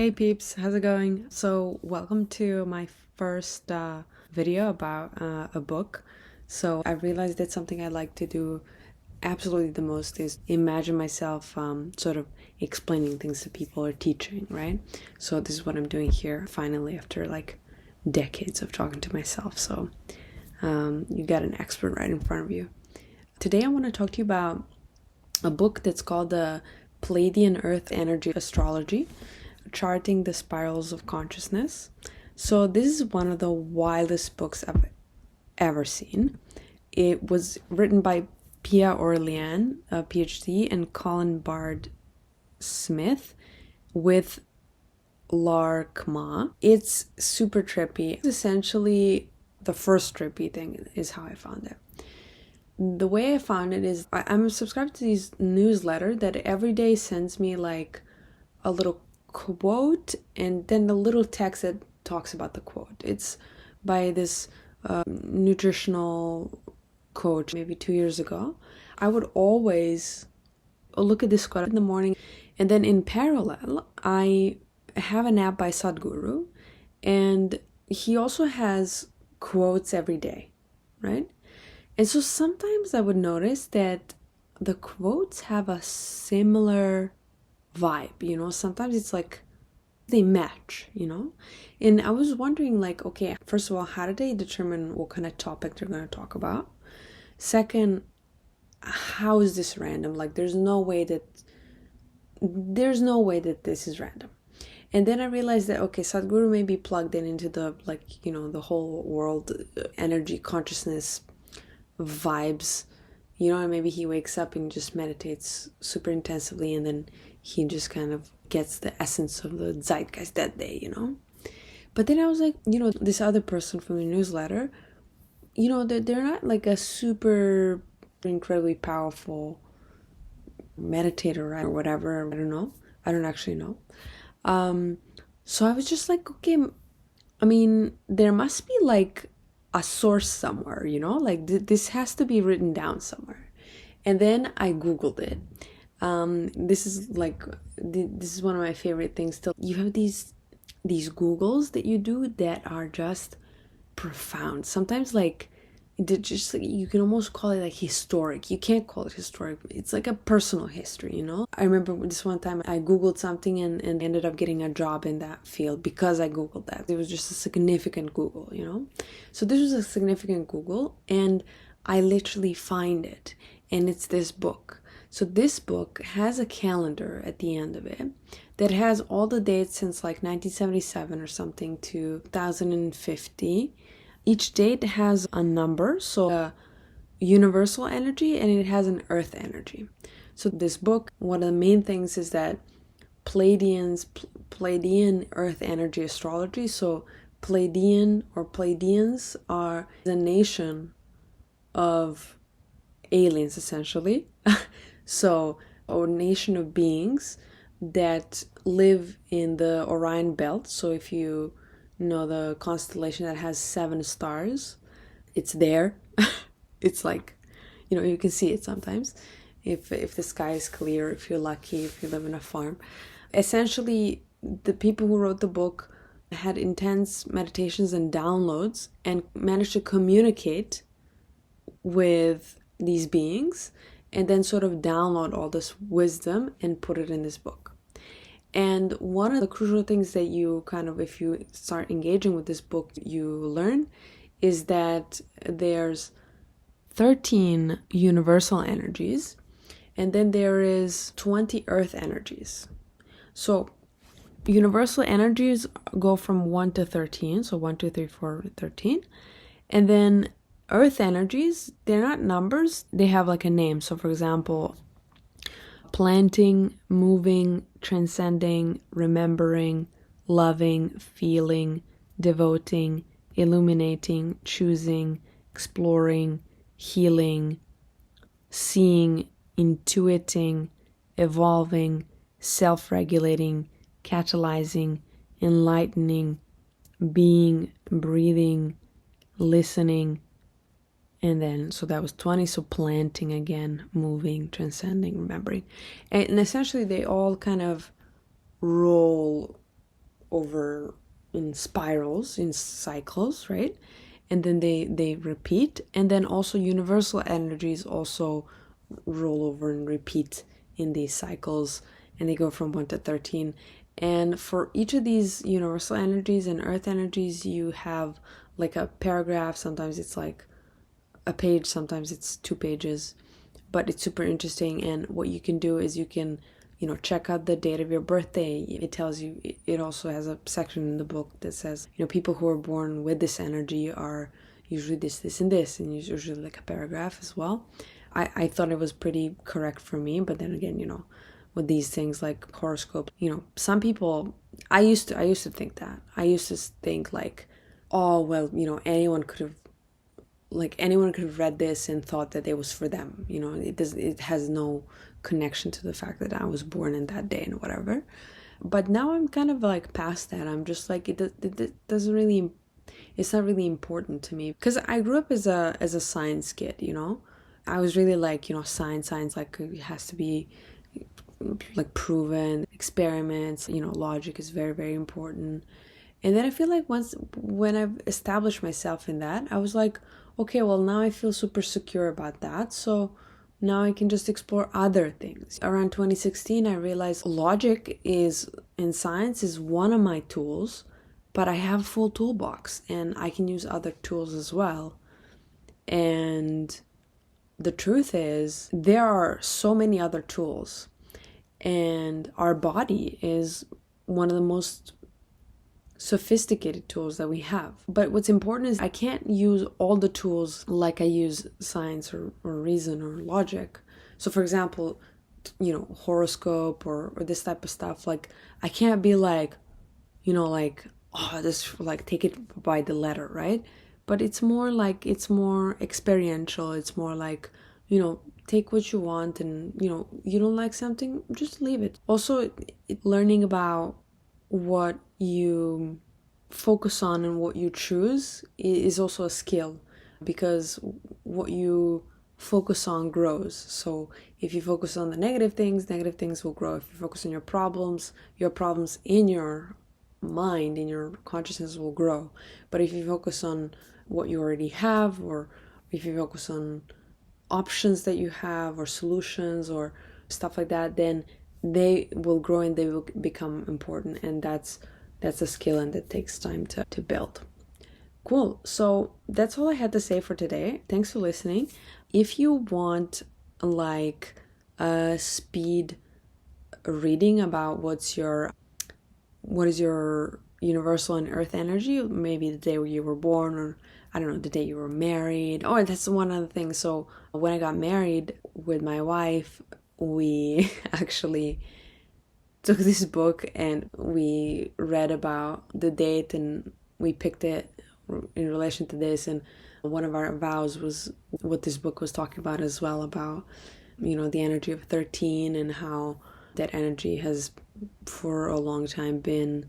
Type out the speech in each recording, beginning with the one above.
Hey peeps, how's it going? So welcome to my first video about a book. So I realized that something I like to do absolutely the most is imagine myself sort of explaining things to people or teaching, right? So this is what I'm doing here finally after like decades of talking to myself. So you got an expert right in front of you. Today I want to talk to you about a book that's called the Pleiadian Earth Energy Astrology, Charting the Spirals of Consciousness. So this is one of the wildest books I've ever seen. It was written by Pia Orleane Ph.D. and Cullen Baird Smith with Laarkmaa. It's super trippy. It's essentially the first trippy thing is how I found it. The way I found it is I'm subscribed to this newsletter that every day sends me like a little quote and then the little text that talks about the quote. It's by this nutritional coach maybe 2 years ago. I would always look at this quote in the morning, and then in parallel I have an app by Sadhguru, and he also has quotes every day, right? And so sometimes I would notice that the quotes have a similar vibe, sometimes it's like they match, and I was wondering like, okay, first of all, how did they determine what kind of topic they're going to talk about? Second, how is this random? Like there's no way that this is random. And then I realized that, okay, Sadhguru may be plugged into the the whole world energy consciousness vibes, and maybe he wakes up and just meditates super intensively, and then he just kind of gets the essence of the zeitgeist that day, But then I was like, this other person from the newsletter, they're not like a super incredibly powerful meditator, right? Or whatever. I don't know. I don't actually know. So I was just like, okay, I mean, there must be like a source somewhere, like this has to be written down somewhere. And then I Googled it. This is one of my favorite things. Still, you have these Googles that you do that are just profound. Sometimes you can almost call it like historic. You can't call it historic. It's like a personal history, I remember this one time I Googled something and ended up getting a job in that field because I Googled that. It was just a significant Google, So this was a significant Google, and I literally find it, and it's this book. So this book has a calendar at the end of it that has all the dates since like 1977 or something to 2050. Each date has a number, so a universal energy, and it has an earth energy. So this book, one of the main things is that Pleiadian Earth Energy Astrology. So Pleiadian or Pleiadians are the nation of aliens, essentially. So a nation of beings that live in the Orion belt. So if you know the constellation that has 7 stars, it's there. It's like, you can see it sometimes if the sky is clear, if you're lucky, if you live in a farm. Essentially, the people who wrote the book had intense meditations and downloads and managed to communicate with these beings and then sort of download all this wisdom and put it in this book. And one of the crucial things that you if you start engaging with this book, you learn is that there's 13 universal energies, and then there is 20 earth energies. So universal energies go from 1 to 13, so 1, 2, 3, 4, 13. And then earth energies, they're not numbers, they have like a name. So for example, planting, moving, transcending, remembering, loving, feeling, devoting, illuminating, choosing, exploring, healing, seeing, intuiting, evolving, self-regulating, catalyzing, enlightening, being, breathing, listening. And then, so that was 20. So planting again, moving, transcending, remembering. And essentially they all kind of roll over in spirals, in cycles, right? And then they repeat. And then also universal energies also roll over and repeat in these cycles, and they go from 1 to 13. And for each of these universal energies and earth energies, you have like a paragraph. Sometimes it's like a page, sometimes it's 2 pages, but it's super interesting. And what you can do is you can, check out the date of your birthday. It tells you, it also has a section in the book that says, people who are born with this energy are usually this, and this, and usually like a paragraph as well. I thought it was pretty correct for me, but then again, with these things like horoscope, some people, I used to think that. I used to think like, oh, well, anyone could have read this and thought that it was for them. It has no connection to the fact that I was born in that day and whatever. But now I'm kind of like past that. I'm just like, it doesn't really, it's not really important to me, because I grew up as a science kid. I was really like, science, like it has to be like proven, experiments, logic is very, very important. And then I feel like when I've established myself in that, I was like, okay, well, now I feel super secure about that. So now I can just explore other things. Around 2016, I realized logic in science is one of my tools, but I have a full toolbox and I can use other tools as well. And the truth is, there are so many other tools, and our body is one of the most sophisticated tools that we have. But what's important is I can't use all the tools like I use science or reason or logic. So for example, horoscope or this type of stuff, like I can't be like, oh, this, like, take it by the letter, right? But it's more experiential. It's more like, take what you want, and, you don't like something, just leave it. Also, learning about what you focus on and what you choose is also a skill, because what you focus on grows. So if you focus on the negative things will grow. If you focus on your problems in your mind, in your consciousness, will grow. But if you focus on what you already have, or if you focus on options that you have or solutions or stuff like that, then they will grow and they will become important. And that's a skill, and that takes time to build. Cool. So that's all I had to say for today. Thanks for listening. If you want like a speed reading about what is your universal and earth energy, maybe the day where you were born, or I don't know, the day you were married. Oh, that's one other thing. So when I got married with my wife, we actually took this book and we read about the date, and we picked it in relation to this. And one of our vows was what this book was talking about as well, about, the energy of 13, and how that energy has for a long time been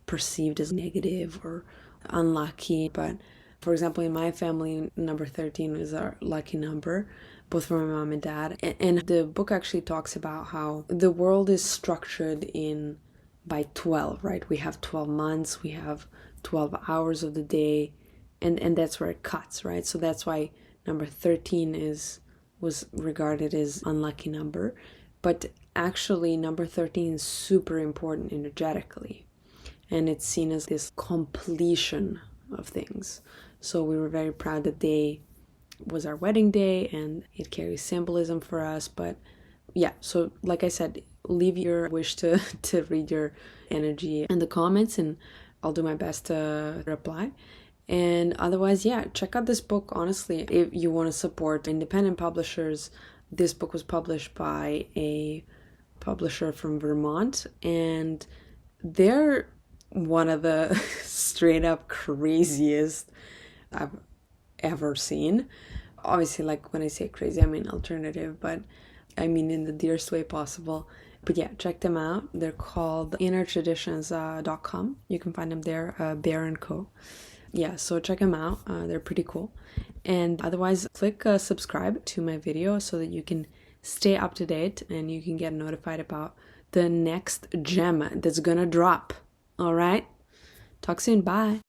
perceived as negative or unlucky. But for example, in my family, number 13 is our lucky number, both for my mom and dad. And the book actually talks about how the world is structured by 12, right? We have 12 months, we have 12 hours of the day, and that's where it cuts, right? So that's why number 13 was regarded as unlucky number. But actually, number 13 is super important energetically, and it's seen as this completion of things. So we were very proud that day was our wedding day, and it carries symbolism for us. But yeah, so like I said, leave your wish to read your energy in the comments, and I'll do my best to reply. And otherwise, yeah, check out this book. Honestly, if you want to support independent publishers, this book was published by a publisher from Vermont, and they're one of the straight up craziest I've ever seen. Obviously, like when I say crazy, I mean alternative, but I mean in the dearest way possible. But yeah, check them out. They're called innertraditions.com. You can find them there, Bear & Co. Yeah, so check them out. They're pretty cool. And otherwise, click subscribe to my video so that you can stay up to date and you can get notified about the next gem that's gonna drop. All right. Talk soon. Bye.